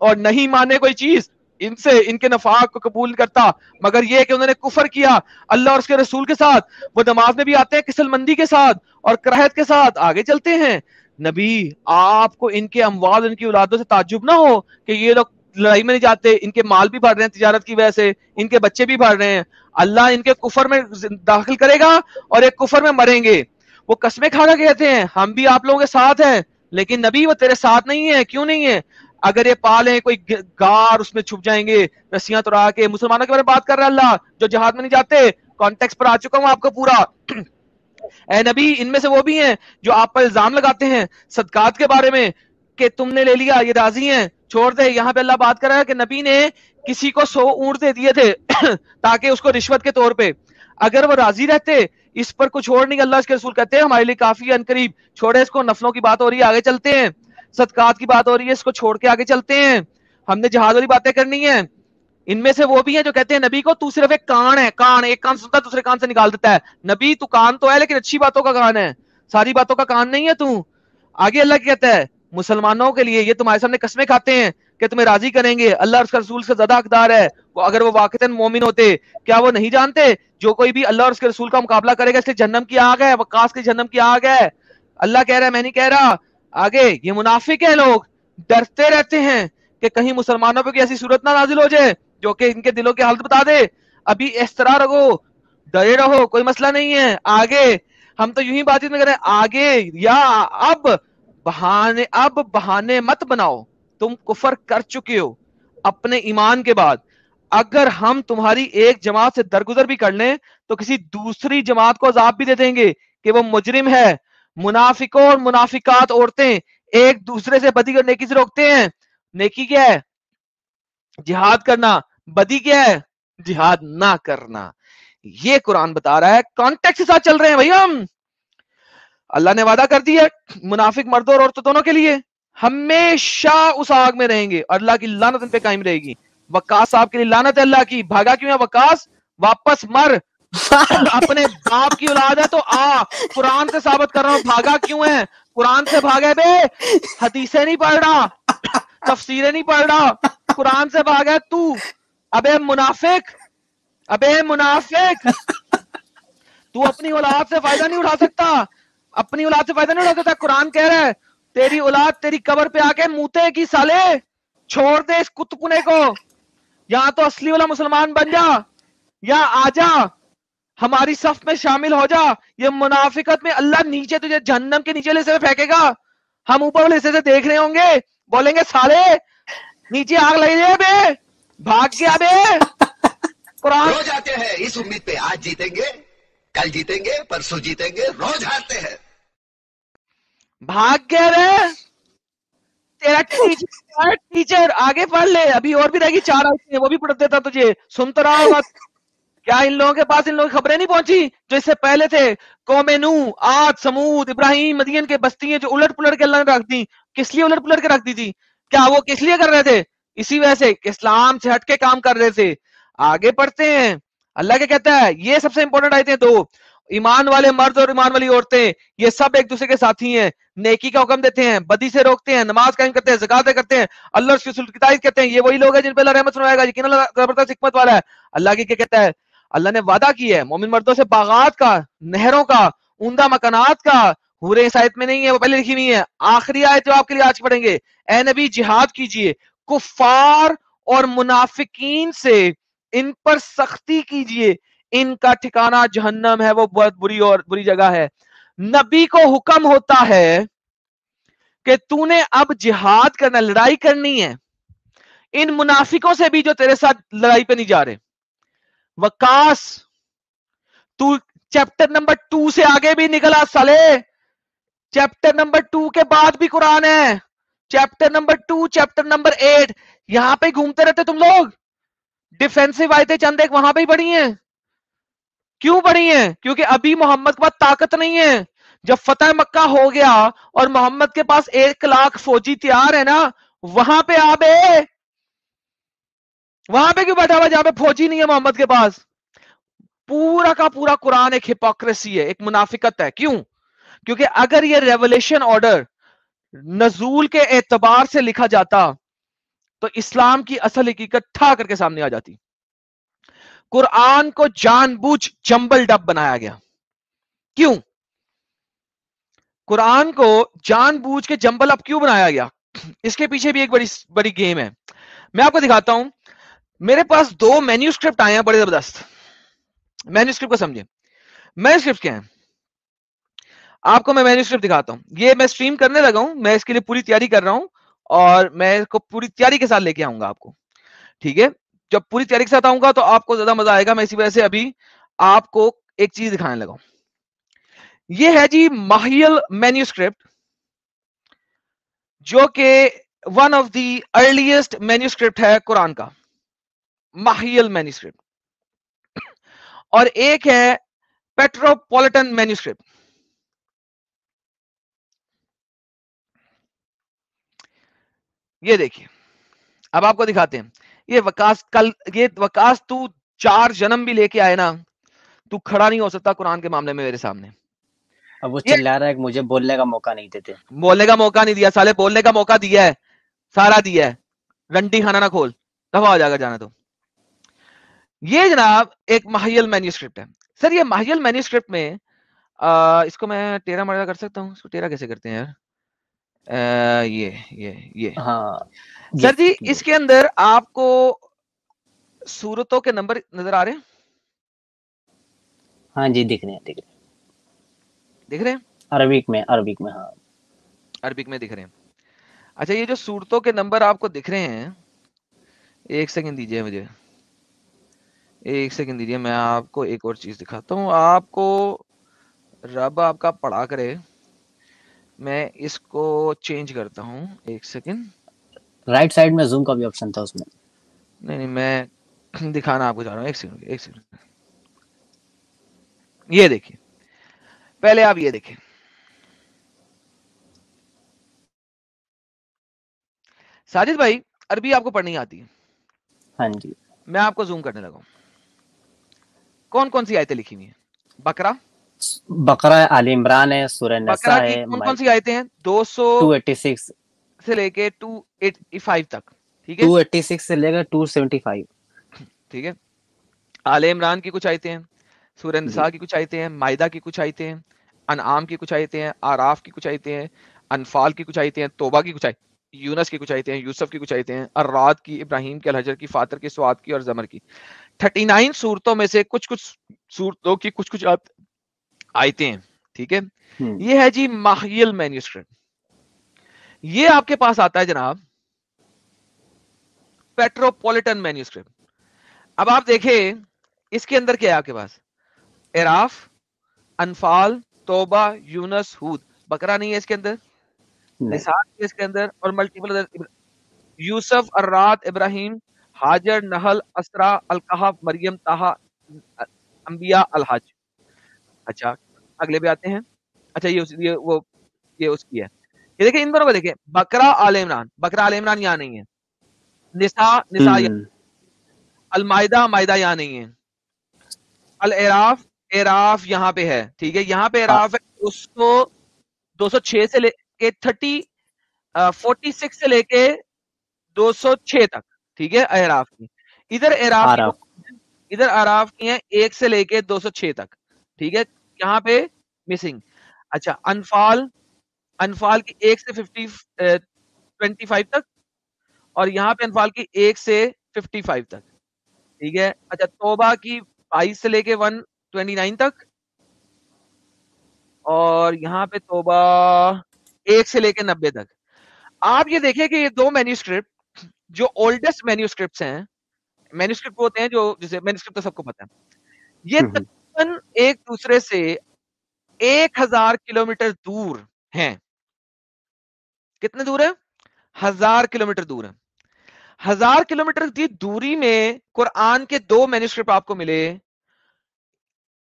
اور نہیں مانے کوئی چیز ان سے، ان کے نفاق کو قبول کرتا مگر یہ کہ انہوں نے کفر کیا اللہ اور اس کے رسول کے ساتھ. وہ نماز میں بھی آتے ہیں کسل مندی کے ساتھ اور کراہت کے ساتھ. آگے چلتے ہیں. نبی آپ کو ان کے اموال، ان کی اولادوں سے تعجب نہ ہو کہ یہ لوگ لڑائی میں نہیں جاتے، ان کے مال بھی بڑھ رہے ہیں تجارت کی وجہ سے، ان کے بچے بھی بڑھ رہے ہیں. اللہ ان کے کفر میں داخل کرے گا اور ایک کفر میں مریں گے. وہ قسمیں کھا کے کہتے ہیں ہم بھی آپ لوگوں کے ساتھ ہیں، لیکن نبی وہ تیرے ساتھ نہیں ہے. کیوں نہیں ہے؟ اگر یہ پالیں کوئی گار اس میں چھپ جائیں گے رسیاں توڑا کے. مسلمانوں کے بارے میں بات کر رہا ہے اللہ جو جہاد میں نہیں جاتے. کانٹیکس پر آ چکا ہوں آپ کو پورا. اے نبی ان میں سے وہ بھی ہیں جو آپ پر الزام لگاتے ہیں صدقات کے بارے میں کہ تم نے لے لیا، یہ راضی ہیں چھوڑ دے. یہاں پہ اللہ بات کر رہا ہے کہ نبی نے کسی کو 100 اونٹ دے دیے تھے تاکہ اس کو رشوت کے طور پہ, اگر وہ راضی رہتے اس پر کچھ اور نہیں, اللہ اس کے رسول کہتے ہیں ہمارے لیے کافی ہے, عنقریب چھوڑے اس کو, نفلوں کی بات ہو رہی ہے, آگے چلتے ہیں, صدقات کی بات ہو رہی ہے, اس کو چھوڑ کے آگے چلتے ہیں, ہم نے جہاد والی باتیں کرنی ہیں. ان میں سے وہ بھی ہیں جو کہتے ہیں نبی کو تو صرف ایک کان ہے, کان ایک کان سنتا ہے دوسرے کان سے نکال دیتا ہے, نبی تو کان تو ہے لیکن اچھی باتوں کا کان ہے, ساری باتوں کا کان نہیں ہے تو. آگے اللہ کیا کہتا ہے مسلمانوں کے لیے, یہ تمہارے سامنے قسمیں کھاتے ہیں کہ تمہیں راضی کریں گے, اللہ اور اس کا رسول سے زیادہ حقدار ہے, اگر وہ واقعتاً مومن ہوتے. کیا وہ نہیں جانتے جو کوئی بھی اللہ اور اس کے رسول کا مقابلہ کرے گا اس لیے جہنم کی آگ ہے, وقاص کی جہنم کی آگ ہے. اللہ کہہ رہا ہے, میں نہیں کہہ رہا. آگے یہ منافق ہیں, لوگ ڈرتے رہتے ہیں کہ کہیں مسلمانوں پہ کوئی ایسی صورت نہ نازل ہو جائے جو کہ ان کے دلوں کی حالت بتا دے. ابھی اس طرح رہو, ڈرے رہو, کوئی مسئلہ نہیں ہے. آگے ہم تو یوں ہی بات چیت میں کریں, آگے یا اب بہانے مت بناؤ, تم کفر کر چکے ہو اپنے ایمان کے بعد. اگر ہم تمہاری ایک جماعت سے درگزر بھی کر لیں تو کسی دوسری جماعت کو عذاب بھی دے دیں گے کہ وہ مجرم ہے. منافقوں اور منافقات عورتیں ایک دوسرے سے بدی اور نیکی سے روکتے ہیں. نیکی کیا ہے؟ جہاد کرنا. بدی کیا ہے؟ جہاد نہ کرنا. یہ قرآن بتا رہا ہے, کانٹیکٹ کے ساتھ چل رہے ہیں بھائی ہم. اللہ نے وعدہ کر دیا منافق مردوں اور عورتوں دونوں کے لیے ہمیشہ اس آگ میں رہیں گے اور اللہ کی لعنت ان پہ قائم رہے گی. وقاص صاحب کے لیے لعنت ہے اللہ کی. بھاگا کیوں ہے وقاص؟ واپس مر. اپنے باپ کی اولاد ہے تو قرآن سے ثابت کر رہا ہوں, بھاگا کیوں ہے؟ قرآن سے بھاگے بے, حدیثیں نہیں پڑھ رہا, تفسیریں نہیں پڑھ رہا, قرآن سے بھاگا تو. ابے منافق, ابے منافق, تو اپنی اولاد سے فائدہ نہیں اٹھا سکتا, اپنی اولاد سے فائدہ نہیں اٹھا سکتا. قرآن کہہ رہا ہے تیری اولاد تیری قبر پہ آ کے موتے کی سالے, چھوڑ دے اس کتکنے کو, یا تو اصلی والا مسلمان بن جا یا آ جا ہماری صف میں شامل ہو جا. یہ منافقت میں اللہ نیچے تجھے جہنم کے نیچے حصے میں پھینکے گا, ہم اوپر والے حصے سے دیکھ رہے ہوں گے, بولیں گے سالے نیچے آگ لگ جائے بے, بھاگ گیا بے. قرآن روز آتے ہیں اس امید پہ آج جیتیں گے, کل جیتیں گے, پرسوں جیتیں گے, روز ہارتے ہیں. بھاگ گیا بے. تیرا ٹیچر آگے پڑھ لے, ابھی اور بھی رہ گی 4 آیتیں, وہ بھی پڑھ دیتا تجھے, سن تو رہا ہوگا. کیا ان لوگوں کے پاس ان لوگوں کی خبریں نہیں پہنچی جو اس سے پہلے تھے؟ قوم نوح, عاد, سمود, ابراہیم, مدین کے بستیاں جو الٹ پلٹ کے اللہ نے رکھ دی. کس لیے الٹ پلٹ کے رکھ دی تھی؟ کیا وہ کس لیے کر رہے تھے؟ اسی وجہ سے کہ اسلام سے ہٹ کے کام کر رہے تھے. آگے پڑھتے ہیں, اللہ کیا کہتا ہے, یہ سب سے امپورٹنٹ آیتیں 2. ایمان والے مرد اور ایمان والی عورتیں یہ سب ایک دوسرے کے ساتھی ہیں, نیکی کا حکم دیتے ہیں, بدی سے روکتے ہیں, نماز قائم کرتے ہیں, زکات کرتے ہیں, اللہ اور اس کے رسول کی تائید کرتے ہیں. یہ وہی لوگ ہیں جن پہ اللہ رحمت فرمائے گا, یقینا اللہ زبردست حکمت والا ہے. اللہ کی کیا کہتا ہے, اللہ نے وعدہ کیا ہے مومن مردوں سے باغات کا, نہروں کا, عمدہ مکانات کا. حوریں اس آیت میں نہیں ہے, وہ پہلے لکھی ہوئی ہیں. آخری آیت جو آپ کے لیے آج پڑھیں گے, اے نبی جہاد کیجئے, کفار اور منافقین سے ان پر سختی کیجئے, ان کا ٹھکانہ جہنم ہے, وہ بہت بری جگہ ہے. نبی کو حکم ہوتا ہے کہ تو نے اب جہاد کرنا, لڑائی کرنی ہے ان منافقوں سے بھی جو تیرے ساتھ لڑائی پہ نہیں جا رہے. وقاص تو چیپٹر نمبر 2 سے آگے بھی نکلا سالے, چیپٹر نمبر 2 کے بعد بھی قرآن ہے, چیپٹر نمبر 2, چیپٹر نمبر 8, یہاں پہ گھومتے رہتے تم لوگ. ڈیفینسو آیتیں چند ایک وہاں پہ ہی پڑھی ہیں. کیوں پڑھی ہیں؟ کیونکہ ابھی محمد کے پاس طاقت نہیں ہے. جب فتح مکہ ہو گیا اور محمد کے پاس 1 لاکھ فوجی تیار ہے نا, وہاں پہ آبے, وہاں پہ کیوں بیٹھا ہوا جہاں پہ فوجی نہیں ہے محمد کے پاس؟ پورا کا پورا قرآن ایک ہپوکریسی ہے, ایک منافقت ہے. کیوں؟ کیونکہ اگر یہ ریولیشن آرڈر نزول کے اعتبار سے لکھا جاتا تو اسلام کی اصل حقیقت ٹھا کر کے سامنے آ جاتی. قرآن کو جان بوجھ جمبل ڈب بنایا گیا. کیوں؟ قرآن کو جان بوجھ کے جمبل اپ کیوں بنایا گیا؟ اس کے پیچھے بھی ایک بڑی گیم ہے. میں آپ کو دکھاتا ہوں. میرے پاس 2 مینیوسکرپٹ آئے ہیں بڑے زبردست. مینیوسکرپٹ کو سمجھیں. مینیوسکرپٹ کیا ہے؟ آپ کو میں مینیوسکرپٹ دکھاتا ہوں. یہ میں سٹریم کرنے لگا ہوں, میں اس کے لیے پوری تیاری کر رہا ہوں اور میں اس کو پوری تیاری کے ساتھ لے کے آؤں گا آپ کو. ٹھیک ہے, جب پوری تیاری کے ساتھ آؤں گا تو آپ کو زیادہ مزہ آئے گا. میں اسی وجہ سے ابھی آپ کو ایک چیز دکھانے لگا ہوں. یہ ہے جی ماہیل مینیوسکرپٹ, جو کہ one of the earliest manuscript ہے قرآن کا، ماہیل مینیوسکرپٹ، اور ایک ہے پیٹروپولیٹن مینیوسکرپٹ. یہ دیکھیے اب آپ کو دکھاتے ہیں. یہ وکاس تو 4 جنم بھی لے کے آئے نا، تو کھڑا نہیں ہو سکتا قرآن کے معاملے میں میرے سامنے. اب وہ یہ چلا رہا ہے کہ مجھے بولنے کا موقع نہیں دیتے. بولنے کا موقع نہیں دیا سالے، بولنے کا موقع دیا ہے، سارا دیا ہے. رنڈی خانہ نہ کھول، دفعہ ہو جائے گا جانا تو. یہ جناب ایک ماہیل مینیوسکرپٹ ہے. سر یہ ماہیل مینیوسکرپٹ میں اس کو میں ٹیرا مرا کر سکتا ہوں؟ اس کو ٹیرا کیسے کرتے ہیں یار؟ یہ ہاں سر جی اس کے اندر آپ کو سورتوں کے نمبر نظر آ رہے ہیں؟ ہاں جی دکھ رہے ہیں دکھ رہے ہیں عربک میں ہاں عربک میں دکھ رہے ہیں. اچھا یہ جو سورتوں کے نمبر آپ کو دکھ رہے ہیں، ایک سیکنڈ دیجئے مجھے، ایک سیکنڈ دیجئے، میں آپ کو ایک اور چیز دکھاتا ہوں. آپ کو رب آپ کا پڑھا کرے. میں اس کو چینج کرتا ہوں، ایک سیکنڈ. رائٹ سائڈ میں زوم کا بھی آپشن تھا اس میں. نہیں میں دکھانا آپ کو چاہ رہا ہوں. ایک سیکنڈ. یہ دیکھیں، پہلے آپ یہ دیکھیں. ساجد بھائی عربی آپ کو پڑھنی آتی ہے؟ ہاں جی. میں آپ کو زوم کرنے لگا ہوں. کون کون سی آیتیں لکھی ہوئی ہیں؟ بقرہ، آل عمران ہے، سورہ بقرہ نساء کی ہے، کون سی آیتیں ہیں؟ 286 سے لے کے 285 تک. ٹھیک ہے 286 سے لے کر 275. ٹھیک ہے. آل عمران کی کچھ آیتیں ہیں، سورہ نساء کی کچھ آیتیں ہیں، مائدہ کی کچھ آیتیں ہیں، انعام کی کچھ آیتیں ہیں، آراف کی کچھ آیتیں ہیں، انفال کی کچھ آیتیں ہیں، توبہ کی کچھ آیتیں، یونس کی کچھ آیتیں ہیں، یوسف کی کچھ آیتیں ہیں، الرعد کی، ابراہیم کی، الحجر کی، فاطر کی، سواد کی اور زمر کی. 39 صورتوں میں سے کچھ صورتوں کی کچھ آیتیں ہیں. ٹھیک ہے. یہ ہے جی ماہیل مینیوسکرپٹ. یہ آپ کے پاس آتا ہے جناب پیٹروپولیٹن مینیوسکرپٹ. اب آپ دیکھیں اس کے اندر کیا ہے آپ کے پاس؟ اعراف، انفال، توبہ، یونس، ہود. بقرہ نہیں ہے اس کے اندر، نساء نہیں ہے اس کے اندر، اور ملٹیپل یوسف، الرعد، ابراہیم، حاجر، نحل، اسرا، الکہف، مریم، طہ، انبیاء، الحج. اچھا اگلے پہ آتے ہیں. اچھا یہ اس کی ہے. یہ دیکھیں ان دونوں کو دیکھیں، بقرہ آل عمران یہاں نہیں ہے، نساء المائدہ یہاں نہیں ہے، الاعراف یہاں پہ ہے. ٹھیک ہے یہاں پہ اعراف ہے 206 سے لے کے 46 سے لے کے 206 تک. ٹھیک ہے اعراف کی. ادھر اعراف کی ہیں 1 سے لے کے 206 تک. ٹھیک ہے یہاں پہ مسنگ. اچھا انفال کی 1 سے 25 تک، اور یہاں پہ انفال کی 1 سے 55 تک. ٹھیک ہے. اچھا توبہ کی 22 سے لے کے 129 تک، اور یہاں پہ توبہ 1 سے لے کے 90 تک. آپ یہ دیکھیں کہ یہ دو مینیوسکرپٹ جو اولڈسٹ مینیوسکرپٹس ہیں، مینیوسکرپٹ ہوتے ہیں جو جسے مینیوسکرپٹ تو سب کو پتا ہے، یہ تقریباً ایک دوسرے سے 1000 کلومیٹر دور ہیں. کتنے دور ہیں؟ 1000 کلومیٹر دور ہیں. 1000 کلومیٹر کی دوری میں قرآن کے دو مینیوسکرپٹ آپ کو ملے،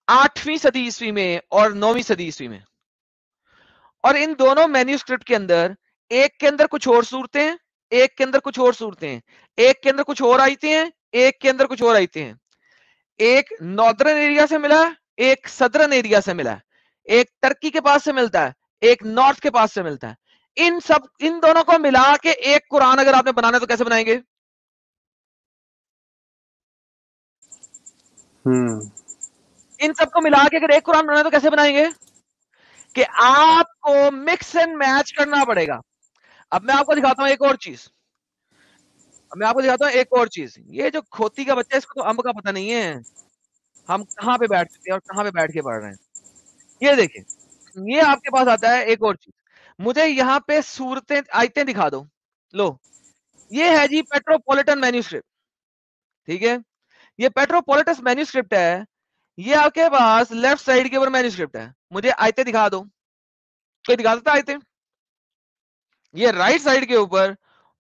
8ویں صدی عیسوی میں اور 9ویں صدی عیسوی میں. اور ان دونوں مینیوسکرپٹ کے اندر ایک کے اندر کچھ اور صورتیں ہیں، ایک کے اندر کچھ اور صورتیں ہیں، ایک کے اندر کچھ اور آیتیں ہیں، ایک کے اندر کچھ اور آیتیں ہیں. ایک ناردرن ایریا سے ملا ہے، ایک سدرن ایریا سے ملا ہے، ایک ترکی کے پاس سے ملتا ہے، ایک نارتھ کے پاس سے ملتا ہے. ان دونوں کو ملا کے ایک قرآن اگر آپ نے بنانا ہے تو کیسے بنائیں گے؟ ان سب کو ملا کے اگر ایک قرآن بنانا ہے تو کیسے بنائیں گے؟ کہ آپ کو مکس اینڈ میچ کرنا پڑے گا. اب میں آپ کو دکھاتا ہوں ایک اور چیز. یہ جو کھوتی کا بچہ ہے اس کو تو امب کا پتہ نہیں ہے، ہم کہاں پہ بیٹھ چکے ہیں اور کہاں پہ بیٹھ کے پڑھ رہے ہیں. یہ دیکھیں یہ آپ کے پاس آتا ہے ایک اور چیز. مجھے یہاں پہ صورتیں آیتیں دکھا دو. لو یہ ہے جی پیٹروپولیٹن مینیوسکرپٹ. ٹھیک ہے یہ پیٹروپولیٹس مینیوسکرپٹ ہے. یہ آپ کے پاس لیفٹ سائڈ کے اوپر مینیوسکرپٹ ہے. مجھے آیتیں دکھا دو. کوئی دکھا سکتا آیتیں؟ یہ رائٹ سائڈ کے اوپر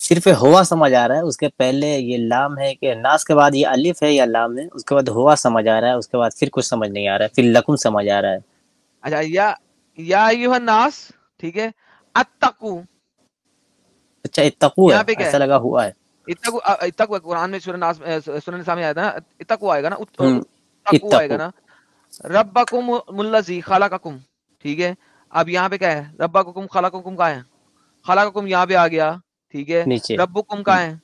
صرف ہوا سمجھ آ رہا ہے، اس کے پہلے یہ لام ہے کہ ناس کے بعد یہ الف ہے یا لام ہے، اس کے بعد ہوا سمجھ آ رہا ہے، اس کے بعد پھر کچھ سمجھ نہیں آ رہا ہے، پھر لکم سمجھ آ رہا ہے. اچھا یا ایھا الناس، ٹھیک ہے، اتقو اچھا اتقو ہے، یہاں پہ کیا ایسا ہے؟ لگا ہوا ہے. اتقو قرآن میں سورہ ناس سورہ نساء میں آیا تھا نا، اتقو آئے گا نا، اتقو آئے گا اتقو نا، ربکم الذی خلقکم، ٹھیک ہے. اب یہاں پہ کیا ہے؟ ربکم خلقکم کہاں ہے؟ خلقکم یہاں پہ آ گیا، ٹھیک ہے. نیچے. ربکم کہاں ہے؟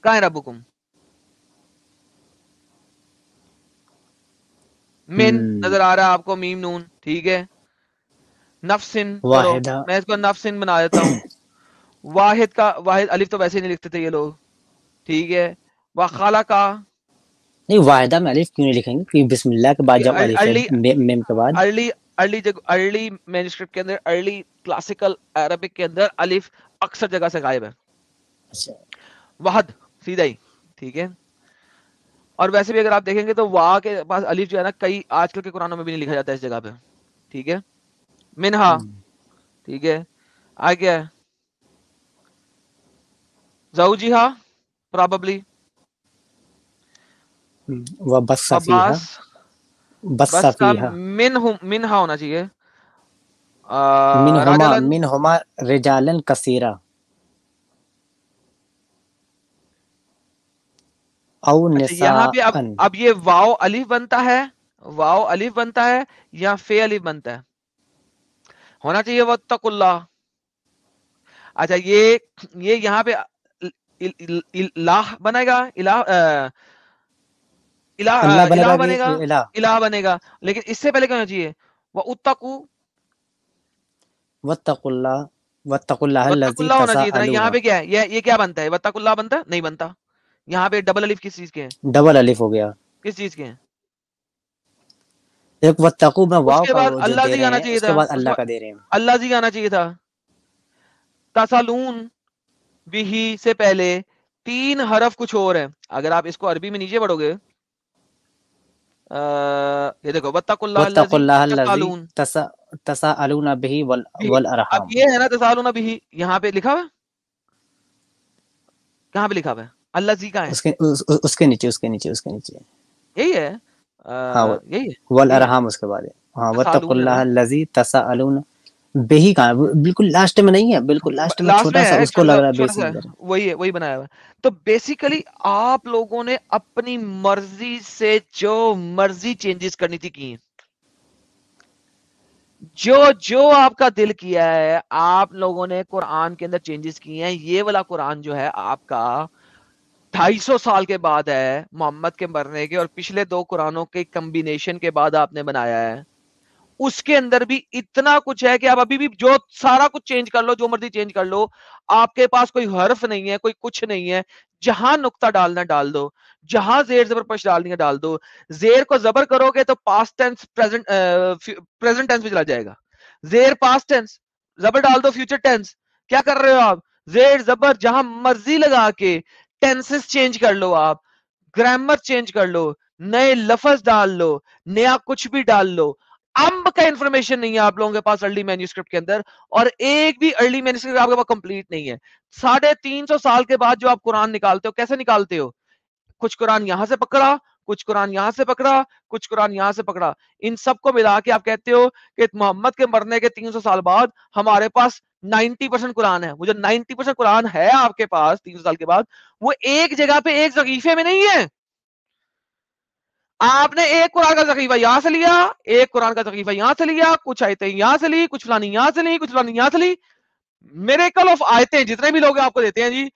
کہاں ہے ربکم؟ من نظر آ رہا ہے آپ کو، میم نون، ٹھیک ہے. نفسن کرو، واحدہ. میں اس کو نفسن بنا دیتا ہوں. واحد کا واحد الف تو ویسے ہی نہیں لکھتے تھے یہ لوگ، ٹھیک ہے. وخلق نہیں واحدہ میں الف کیوں نہیں لکھیں گے؟ کیونکہ بسم اللہ کے بعد جب الف ہے میم کے بعد. ارلی مینuscript کے اندر، ارلی کلاسیکل عربک کے اندر الف اکثر جگہ سے غائب ہے. اچھا واحد سیدھا ہی، ٹھیک ہے. اور ویسے بھی اگر آپ دیکھیں گے تو وا کے پاس الف جو ہے نا، کئی آج کل کے قرآنوں میں بھی نہیں لکھا جاتا اس جگہ پہ، ٹھیک ہے. منہا، ٹھیک ہے. آگے زوجہا پراببلی، وبث فیہا، عباس بث بس کا فیہا. منہا ہونا چاہیے. منہما رجلن، رجالن کثیرا او اچھا یہاں پہ نساء. اب یہ واو الف بنتا ہے، واو الف بنتا ہے یا فے الف بنتا ہے؟ ہونا چاہیے واتقوا اللہ. اچھا یہ یہاں پہ الہ بنے گا، اللہ بنے الہ گا کہ بنے گا، الہ؟ الہ بنے گا. لیکن اس سے پہلے کیا ہونا چاہیے؟ واتقوا، واتقوا اللہ، واتقوا اللہ واتقوا الذی اللہ ہونا چاہیے تھا نا. تساءلون. یہاں پہ کیا ہے؟ یہ کیا بنتا ہے؟ واتقوا اللہ بنتا ہے؟ نہیں بنتا. یہاں پہ ڈبل الف کس چیز کے ہیں؟ ڈبل الف ہو گیا. کس چیز کے ہیں؟ ایک واتقوا میں اس واو کے کا بعد جو اللہ دے زی رہے آنا ہیں، چاہیے اس کے تھا، بعد اس کے اللہ بعد کا دے رہے ہیں. اللہ زی آنا چاہیے تھا. تسالون بھی سے پہلے 3 حرف کچھ اور ہیں. اگر آپ اس کو عربی میں نیچے پڑھو گے، یہ دیکھو واتقوا اللہ واتقوا الذی اللہ الذی تسالون. تساءلون به اب والارحام. یہ ہے نا تسالون بھی، یہاں پہ لکھا ہوا ہے؟ کہاں پہ لکھا ہوا ہے؟ اللہ زی کا ہے، اس کے نیچے، اس کے نیچے، اس کے نیچے. یہی ہے، ہاں یہی ہے والارحام اس کے بعد ہے. ہاں واتقوا تسالون ہے نا. اللہ الذی تساءلون بہی کہاں ہے؟ بالکل لاسٹ میں نہیں ہے، بالکل لاسٹ میں لاسٹ چھوٹا میں سا ہے، اس کو لگ رہا ہے چھوٹا بیس سا نظر. وہی بنایا ہوا ہے. تو بیسیکلی آپ لوگوں نے اپنی مرضی سے جو مرضی چینجز کرنی تھی کی ہیں. جو آپ کا دل کیا ہے آپ لوگوں نے قرآن کے اندر چینجز کیے ہیں. یہ والا قرآن جو ہے آپ کا 250 سال کے بعد ہے، محمد کے مرنے کے اور پچھلے 2 قرآنوں کے کمبینیشن کے بعد آپ نے بنایا ہے. اس کے اندر بھی اتنا کچھ ہے کہ آپ ابھی بھی جو سارا کچھ چینج کر لو، جو مرضی چینج کر لو، آپ کے پاس کوئی حرف نہیں ہے، کوئی کچھ نہیں ہے. جہاں نقطہ ڈالنا ڈال دو، جہاں زیر زبر پیش ڈالنی ہے ڈال دو. زیر کو زبر کرو گے تو پاسٹ ٹینس پریزنٹ ٹینس میں چلا جائے گا. زیر پاسٹ ٹینس، زبر ڈال دو فیوچر ٹینس. کیا کر رہے ہو آپ؟ زیر زبر جہاں مرضی لگا کے ٹینسز چینج کر لو، آپ گرامر چینج کر لو، نئے لفظ ڈال لو، نیا کچھ بھی ڈال لو. امب کا انفارمیشن نہیں ہے آپ لوگوں کے پاس ارلی مینuscript کے اندر، اور ایک بھی ارلی مینuscript آپ کے پاس کمپلیٹ نہیں ہے. 350 سال کے بعد جو آپ قرآن نکالتے ہو، کیسے نکالتے ہو؟ کچھ قرآن یہاں سے پکڑا، کچھ قرآن یہاں سے پکڑا، کچھ قرآن یہاں سے پکڑا. ان سب کو ملا کے آپ کہتے ہو کہ محمد کے مرنے کے 300 سال بعد ہمارے پاس 90% قرآن ہے. وہ جو 90% قرآن ہے آپ کے پاس 300 سال کے بعد، وہ ایک جگہ پہ ایک ضعیفے میں نہیں ہے. آپ نے ایک قرآن کا ضعیفہ یہاں سے لیا، ایک قرآن کا ضعیفہ یہاں سے لیا، کچھ آیتیں یہاں سے لی، کچھ فلانی یہاں سے لی، کچھ فلانی یہاں سے لی. میریکل آف آیتیں جتنے بھی لوگ آپ کو دیتے ہیں جی،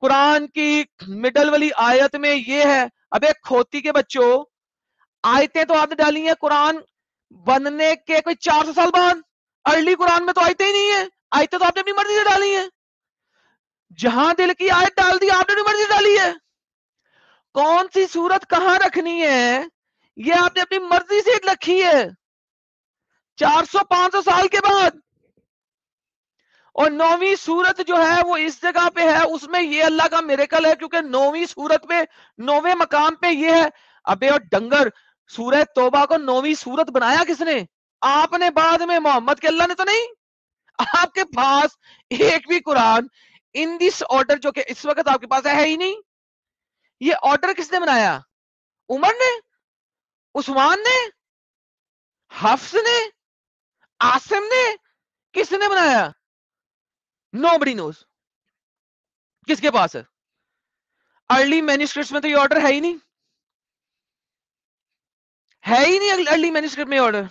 قرآن کی مڈل والی آیت میں یہ ہے. اب ایک کھوتی کے بچوں، آیتیں تو آپ نے ڈالی ہیں قرآن بننے کے کوئی 400 سال بعد. ارلی قرآن میں تو آیتیں ہی نہیں ہیں. آیتیں تو آپ نے اپنی مرضی سے ڈالی ہیں. جہاں دل کی آیت ڈال دی آپ نے اپنی مرضی سے ڈالی ہے. کون سی صورت کہاں رکھنی ہے یہ آپ نے اپنی مرضی سے رکھی ہے 400-500 سال کے بعد. اور 9ویں سورت جو ہے وہ اس جگہ پہ ہے، اس میں یہ اللہ کا میریکل ہے، کیونکہ 9ویں سورت پہ 9ویں مقام پہ یہ ہے. ابے اور ڈنگر، سورہ توبہ کو 9ویں سورت بنایا کس نے؟ آپ نے بعد میں، محمد کے اللہ نے تو نہیں. آپ کے پاس ایک بھی قرآن ان دس آرڈر جو کہ اس وقت آپ کے پاس ہے ہی نہیں. یہ آرڈر کس نے بنایا؟ عمر نے، عثمان نے، حفص نے، عاصم نے، کس نے بنایا؟ nobody knows. کس کے پاس ہے؟ ارلی مینuscripts میں تو یہ آرڈر ہے ہی نہیں، ہے ہی نہیں ارلی مینuscript میں آرڈر.